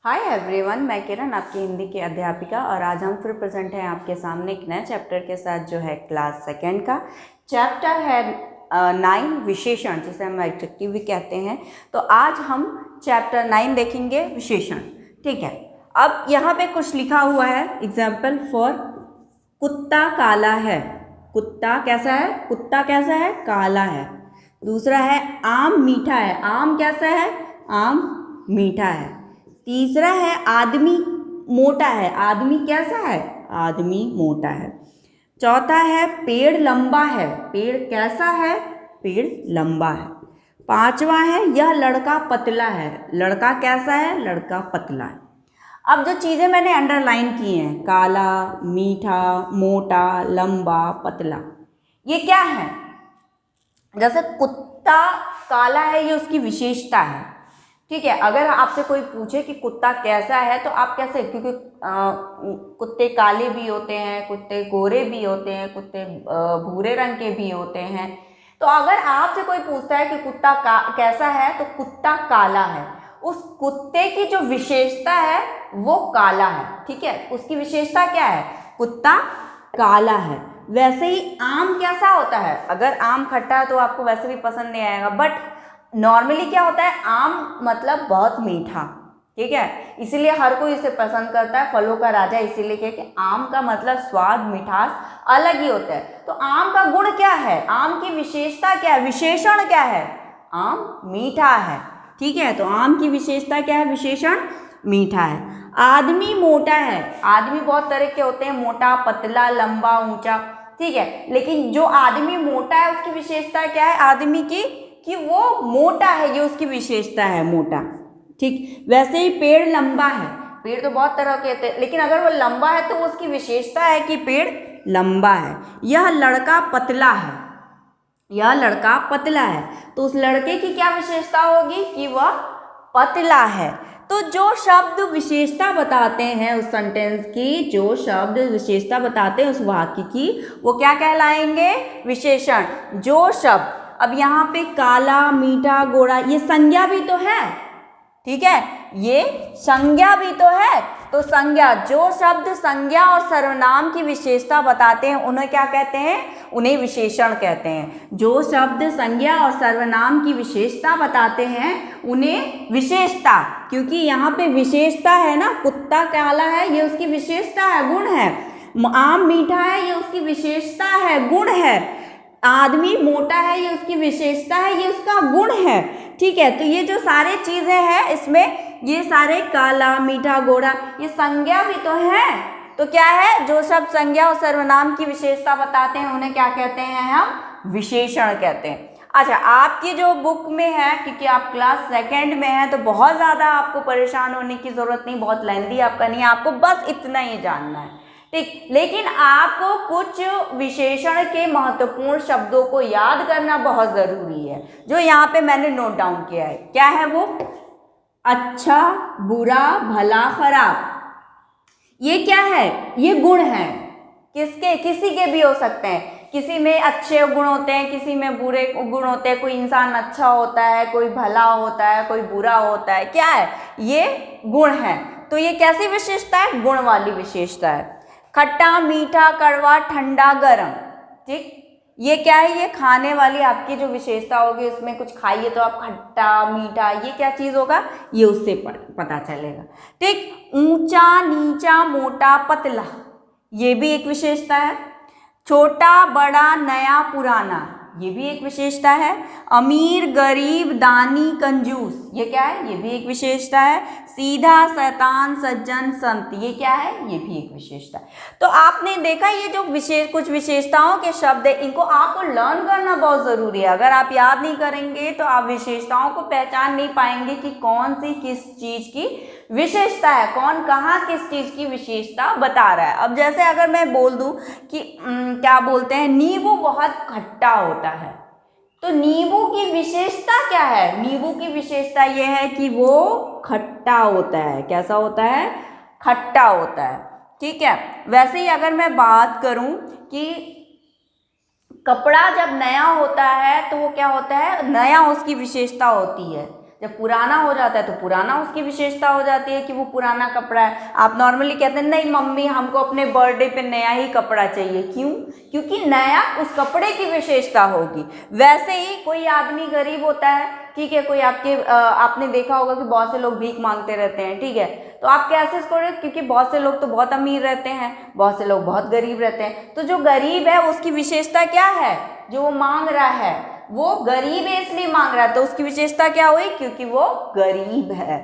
Hi everyone, मैं किरण आपकी हिंदी की अध्यापिका और आज हम फिर प्रेजेंट हैं आपके सामने एक नए चैप्टर के साथ जो है क्लास सेकेंड का चैप्टर है 9 विशेषण, जिसे हम एडजेक्टिव भी कहते हैं। तो आज हम चैप्टर 9 देखेंगे विशेषण। ठीक है, अब यहाँ पे कुछ लिखा हुआ है। एग्जाम्पल फॉर कुत्ता काला है। कुत्ता कैसा है? कुत्ता कैसा है? काला है। दूसरा है आम मीठा है। आम कैसा है? आम मीठा है। तीसरा है आदमी मोटा है। आदमी कैसा है? आदमी मोटा है। चौथा है पेड़ लंबा है। पेड़ कैसा है? पेड़ लंबा है। पांचवा है यह लड़का पतला है। लड़का कैसा है? लड़का पतला है। अब जो चीज़ें मैंने अंडरलाइन की हैं, काला, मीठा, मोटा, लंबा, पतला, ये क्या है? जैसे कुत्ता काला है, ये उसकी विशेषता है। ठीक है, अगर आपसे कोई पूछे कि कुत्ता कैसा है तो आप कैसे, क्योंकि कुत्ते काले भी होते हैं, कुत्ते गोरे भी होते हैं, कुत्ते भूरे रंग के भी होते हैं। तो अगर आपसे कोई पूछता है कि कुत्ता कैसा है, तो कुत्ता काला है। उस कुत्ते की जो विशेषता है वो काला है। ठीक है, उसकी विशेषता क्या है? कुत्ता काला है। वैसे ही आम कैसा होता है? अगर आम खट्टा है तो आपको वैसे भी पसंद नहीं आएगा, बट नॉर्मली क्या होता है? आम मतलब बहुत मीठा। ठीक है, इसीलिए हर कोई इसे पसंद करता है। फलों का राजा इसीलिए क्या कि आम का मतलब स्वाद, मिठास अलग ही होता है। तो आम का गुण क्या है? आम की विशेषता क्या है? विशेषण क्या है? आम मीठा है। ठीक है, तो आम की विशेषता क्या है? विशेषण मीठा है। आदमी मोटा है। आदमी बहुत तरह के होते हैं, मोटा, पतला, लंबा, ऊंचा। ठीक है, लेकिन जो आदमी मोटा है उसकी विशेषता क्या है आदमी की? कि वो मोटा है, ये उसकी विशेषता है, मोटा। ठीक, वैसे ही पेड़ लंबा है। पेड़ तो बहुत तरह के होते हैं, लेकिन अगर वो लंबा है तो वो उसकी विशेषता है कि पेड़ लंबा है। यह लड़का पतला है। यह लड़का पतला है, तो उस लड़के की क्या विशेषता होगी? कि वह पतला है। तो जो शब्द विशेषता बताते हैं उस सेंटेंस की, जो शब्द विशेषता बताते हैं उस वाक्य की, वो क्या कहलाएंगे? विशेषण। जो शब्द, अब यहाँ पे काला, मीठा, गोरा, ये संज्ञा भी तो है। ठीक है, ये संज्ञा भी तो है। तो संज्ञा, जो शब्द संज्ञा और सर्वनाम की विशेषता बताते हैं उन्हें क्या कहते हैं? उन्हें विशेषण कहते हैं। जो शब्द संज्ञा और सर्वनाम की विशेषता बताते हैं उन्हें विशेषता, क्योंकि यहाँ पे विशेषता है ना, कुत्ता काला है ये उसकी विशेषता है, गुण है। आम मीठा है ये उसकी विशेषता है, गुण है। आदमी मोटा है ये उसकी विशेषता है, ये उसका गुण है। ठीक है, तो ये जो सारे चीजें हैं इसमें, ये सारे काला, मीठा, गोरा, ये संज्ञा भी तो है। तो क्या है? जो शब्द संज्ञा और सर्वनाम की विशेषता बताते हैं उन्हें क्या कहते हैं? हम विशेषण कहते हैं। अच्छा, आपकी जो बुक में है, क्योंकि आप क्लास सेकेंड में है, तो बहुत ज़्यादा आपको परेशान होने की ज़रूरत नहीं, बहुत लेंथी आपका नहीं है, आपको बस इतना ही जानना है। ठीक, लेकिन आपको कुछ विशेषण के महत्वपूर्ण शब्दों को याद करना बहुत ज़रूरी है, जो यहाँ पे मैंने नोट डाउन किया है। क्या है वो? अच्छा, बुरा, भला, खराब, ये क्या है? ये गुण है। किसके? किसी के भी हो सकते हैं। किसी में अच्छे गुण होते हैं, किसी में बुरे गुण होते हैं। कोई इंसान अच्छा होता है, कोई भला होता है, कोई बुरा होता है। क्या है? ये गुण है। तो ये कैसी विशेषता है? गुण वाली विशेषता है। खट्टा, मीठा, कड़वा, ठंडा, गर्म। ठीक, ये क्या है? ये खाने वाली आपकी जो विशेषता होगी, उसमें कुछ खाइए तो आप खट्टा, मीठा, ये क्या चीज़ होगा? ये उससे पता चलेगा। ठीक, ऊंचा, नीचा, मोटा, पतला, ये भी एक विशेषता है। छोटा, बड़ा, नया, पुराना, ये भी एक विशेषता है। अमीर, गरीब, दानी, कंजूस, ये क्या है? ये भी एक विशेषता है। सीधा, शैतान, सज्जन, संत, ये क्या है? ये भी एक विशेषता है। तो आपने देखा ये जो कुछ विशेषताओं के शब्द है, इनको आपको लर्न करना बहुत ज़रूरी है। अगर आप याद नहीं करेंगे तो आप विशेषताओं को पहचान नहीं पाएंगे कि कौन सी किस चीज़ की विशेषता है, कौन कहाँ किस चीज़ की विशेषता बता रहा है। अब जैसे अगर मैं बोल दूं कि क्या बोलते हैं, नींबू बहुत खट्टा होता है, तो नींबू की विशेषता क्या है? नींबू की विशेषता यह है कि वो खट्टा होता है। कैसा होता है? खट्टा होता है। ठीक है, वैसे ही अगर मैं बात करूं कि कपड़ा जब नया होता है तो वो क्या होता है? नया उसकी विशेषता होती है। जब पुराना हो जाता है तो पुराना उसकी विशेषता हो जाती है कि वो पुराना कपड़ा है। आप नॉर्मली कहते हैं नहीं मम्मी हमको अपने बर्थडे पे नया ही कपड़ा चाहिए, क्यों? क्योंकि नया उस कपड़े की विशेषता होगी। वैसे ही कोई आदमी गरीब होता है, ठीक है, कोई आपने देखा होगा कि बहुत से लोग भीख मांगते रहते हैं, ठीक है, तो आप कैसे इसको, क्योंकि बहुत से लोग तो बहुत अमीर रहते हैं, बहुत से लोग बहुत गरीब रहते हैं, तो जो गरीब है उसकी विशेषता क्या है? जो वो मांग रहा है वो गरीब है इसलिए मांग रहा है, तो उसकी विशेषता क्या हुई? क्योंकि वो गरीब है।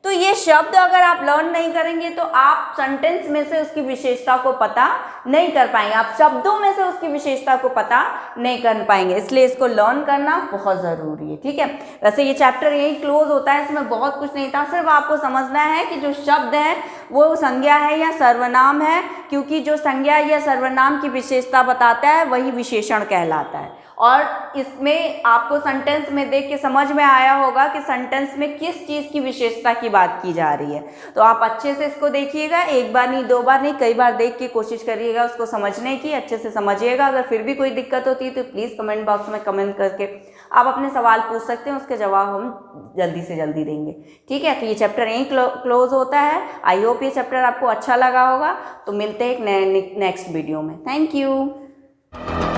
तो ये शब्द अगर आप लर्न नहीं करेंगे तो आप सेंटेंस में से उसकी विशेषता को पता नहीं कर पाएंगे, आप शब्दों में से उसकी विशेषता को पता नहीं कर पाएंगे, इसलिए इसको लर्न करना बहुत ज़रूरी है, ठीक है। वैसे ये चैप्टर यही क्लोज होता है, इसमें बहुत कुछ नहीं था, सिर्फ आपको समझना है कि जो शब्द है वो संज्ञा है या सर्वनाम है, क्योंकि जो संज्ञा या सर्वनाम की विशेषता बताता है वही विशेषण कहलाता है। और इसमें आपको सेंटेंस में देख के समझ में आया होगा कि सेंटेंस में किस चीज़ की विशेषता की बात की जा रही है। तो आप अच्छे से इसको देखिएगा, एक बार नहीं, दो बार नहीं, कई बार देख के कोशिश करिएगा उसको समझने की, अच्छे से समझिएगा। अगर फिर भी कोई दिक्कत होती है तो प्लीज़ कमेंट बॉक्स में कमेंट करके आप अपने सवाल पूछ सकते हैं, उसके जवाब हम जल्दी से जल्दी देंगे, ठीक है। तो ये चैप्टर यहीं क्लोज होता है। आई होप ये चैप्टर आपको अच्छा लगा होगा। तो मिलते हैं एक नेक्स्ट वीडियो में। Thank you.